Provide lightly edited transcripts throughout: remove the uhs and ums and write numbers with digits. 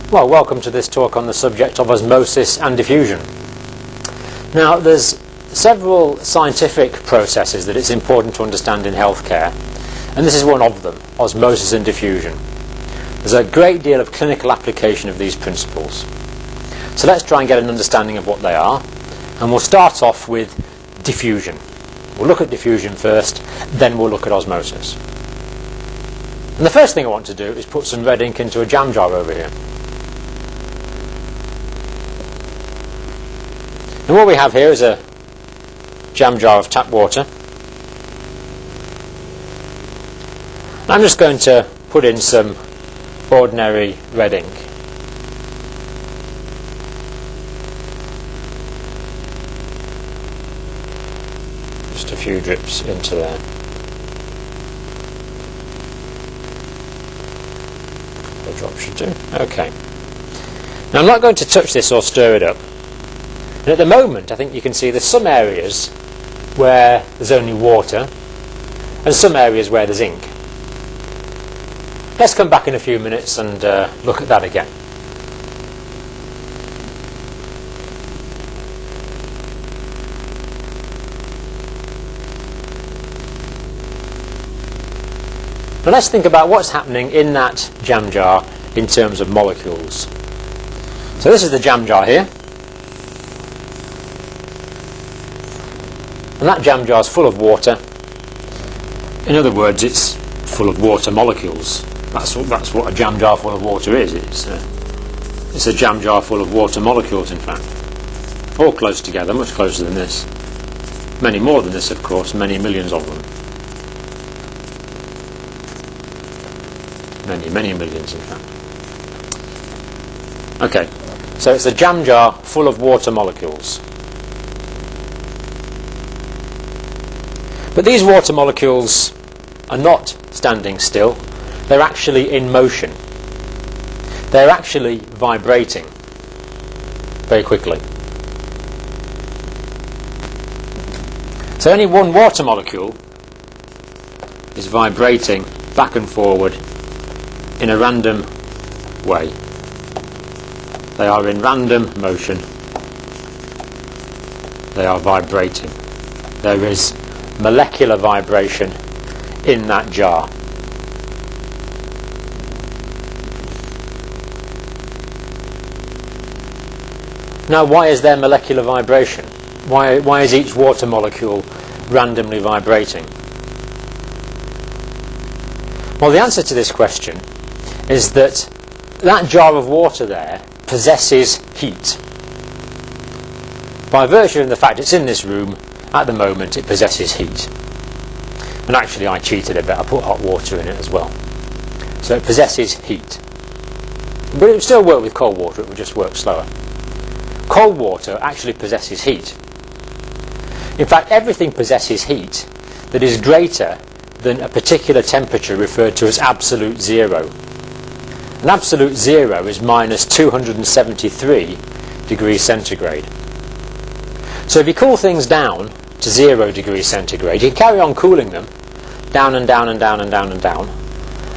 Well, welcome to this talk on the subject of osmosis and diffusion. Now, there's several scientific processes that it's important to understand in healthcare, and this is one of them, osmosis and diffusion. There's a great deal of clinical application of these principles. So let's try and get an understanding of what they are, and we'll start off with diffusion. We'll look at diffusion first, then we'll look at osmosis. And the first thing I want to do is put some red ink into a jam jar over here. And what we have here is a jam jar of tap water. And I'm just going to put in some ordinary red ink. Just a few drips into there. A drop should do. Okay. Now I'm not going to touch this or stir it up. And at the moment, I think you can see there's some areas where there's only water and some areas where there's ink. Let's come back in a few minutes and look at that again. Now let's think about what's happening in that jam jar in terms of molecules. So this is the jam jar here. And that jam jar is full of water. In other words, it's full of water molecules. That's what a jam jar full of water is. It's a jam jar full of water molecules, in fact. All close together, much closer than this. Many more than this, of course, many millions of them. Many millions, in fact. Okay, so it's a jam jar full of water molecules. But these water molecules are not standing still. They're actually in motion. They're actually vibrating very quickly. So any one water molecule is vibrating back and forward in a random way. They are in random motion. They are vibrating. There is molecular vibration in that jar. Now, why is there molecular vibration? Why is each water molecule randomly vibrating? Well, the answer to this question is that that jar of water there possesses heat. By virtue of the fact it's in this room, at the moment it possesses heat. And actually I cheated a bit, I put hot water in it as well. So it possesses heat. But it would still work with cold water, it would just work slower. Cold water actually possesses heat. In fact, everything possesses heat that is greater than a particular temperature referred to as absolute zero. And absolute zero is minus 273 degrees centigrade. So if you cool things down to 0 degrees centigrade, you can carry on cooling them down and down and down and down and down.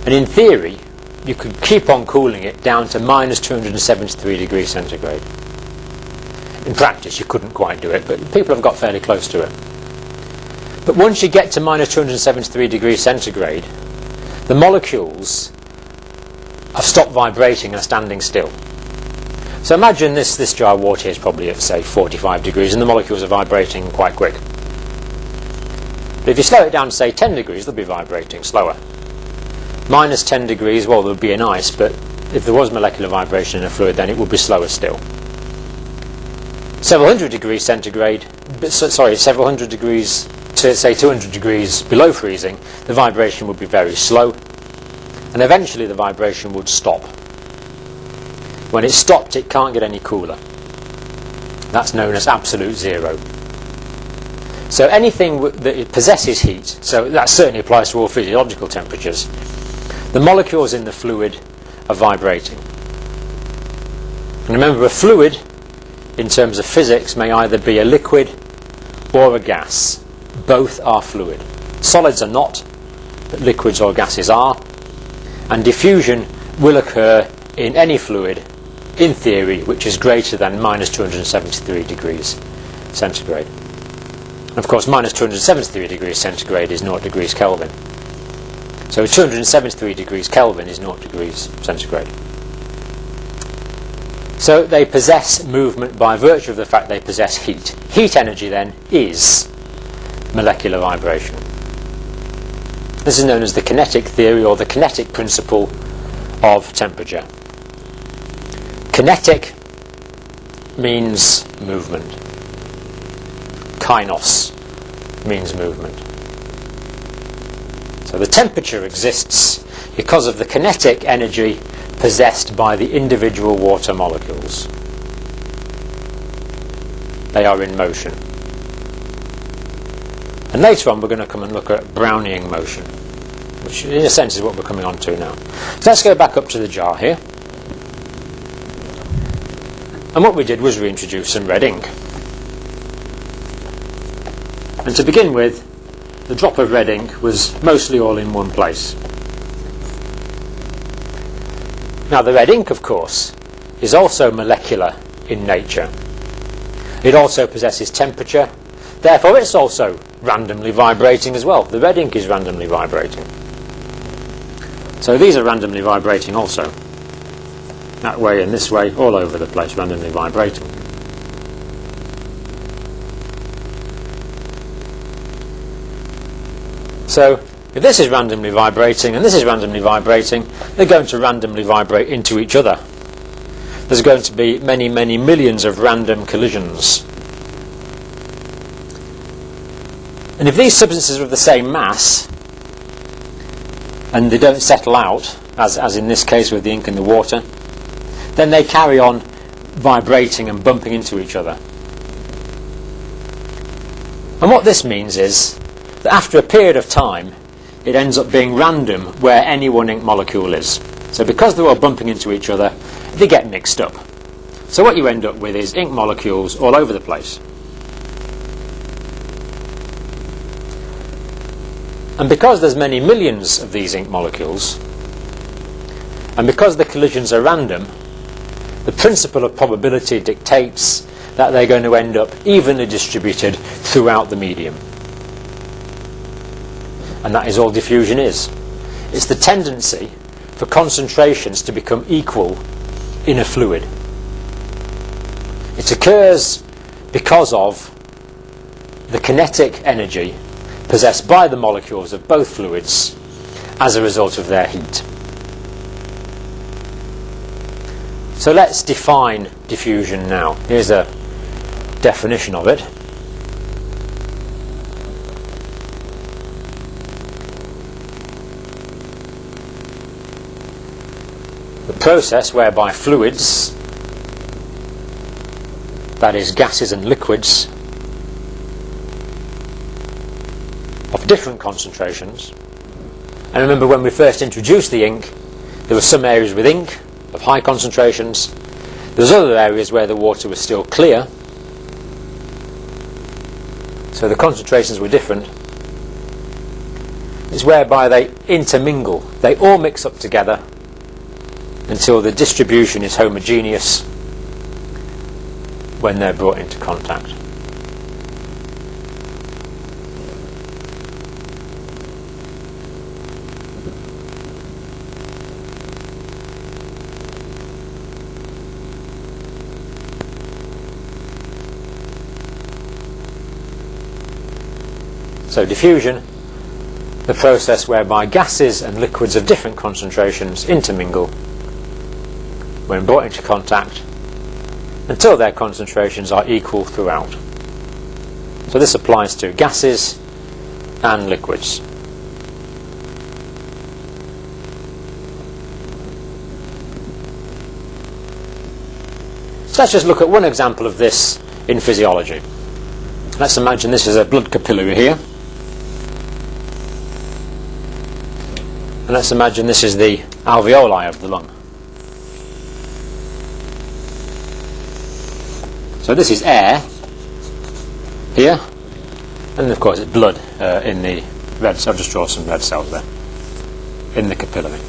And in theory, you could keep on cooling it down to minus 273 degrees centigrade. In practice, you couldn't quite do it, but people have got fairly close to it. But once you get to minus 273 degrees centigrade, the molecules have stopped vibrating and are standing still. So imagine this jar of water is probably at, say, 45 degrees, and the molecules are vibrating quite quick. But if you slow it down to, say, 10 degrees, they'll be vibrating slower. Minus 10 degrees, well, there would be an ice, but if there was molecular vibration in a fluid, then it would be slower still. Several hundred degrees centigrade, several hundred degrees to, say, 200 degrees below freezing, the vibration would be very slow, and eventually the vibration would stop. When it's stopped, it can't get any cooler. That's known as absolute zero. So anything that possesses heat, so that certainly applies to all physiological temperatures, the molecules in the fluid are vibrating. And remember, a fluid, in terms of physics, may either be a liquid or a gas. Both are fluid. Solids are not, but liquids or gases are. And diffusion will occur in any fluid in theory, which is greater than minus 273 degrees centigrade. And of course, minus 273 degrees centigrade is 0 degrees Kelvin. So 273 degrees Kelvin is 0 degrees centigrade. So they possess movement by virtue of the fact they possess heat. Heat energy then is molecular vibration. This is known as the kinetic theory or the kinetic principle of temperature. Kinetic means movement. Kainos means movement. So the temperature exists because of the kinetic energy possessed by the individual water molecules. They are in motion. And later on we're going to come and look at Brownian motion, which in a sense is what we're coming on to now. So let's go back up to the jar here. And what we did was reintroduce some red ink. And to begin with, the drop of red ink was mostly all in one place. Now the red ink, of course, is also molecular in nature. It also possesses temperature, therefore it's also randomly vibrating as well. The red ink is randomly vibrating. So these are randomly vibrating also. That way and this way, all over the place, randomly vibrating. So if this is randomly vibrating and this is randomly vibrating, they're going to randomly vibrate into each other. There's going to be many, many millions of random collisions. And if these substances are of the same mass and they don't settle out, as in this case with the ink and the water, then they carry on vibrating and bumping into each other. And what this means is that after a period of time it ends up being random where any one ink molecule is. So because they're all bumping into each other, they get mixed up. So what you end up with is ink molecules all over the place. And because there's many millions of these ink molecules, and because the collisions are random, the principle of probability dictates that they're going to end up evenly distributed throughout the medium. And that is all diffusion is. It's the tendency for concentrations to become equal in a fluid. It occurs because of the kinetic energy possessed by the molecules of both fluids as a result of their heat. So let's define diffusion now. Here's a definition of it. The process whereby fluids, that is gases and liquids, of different concentrations. And remember when we first introduced the ink, there were some areas with ink of high concentrations. There was other areas where the water was still clear. So the concentrations were different. It's whereby they intermingle. They all mix up together until the distribution is homogeneous when they're brought into contact. So diffusion, the process whereby gases and liquids of different concentrations intermingle when brought into contact until their concentrations are equal throughout. So this applies to gases and liquids. So let's just look at one example of this in physiology. Let's imagine this is a blood capillary here. And let's imagine this is the alveoli of the lung. So this is air here, and of course it's blood in the red. So I'll just draw some red cells there in the capillary.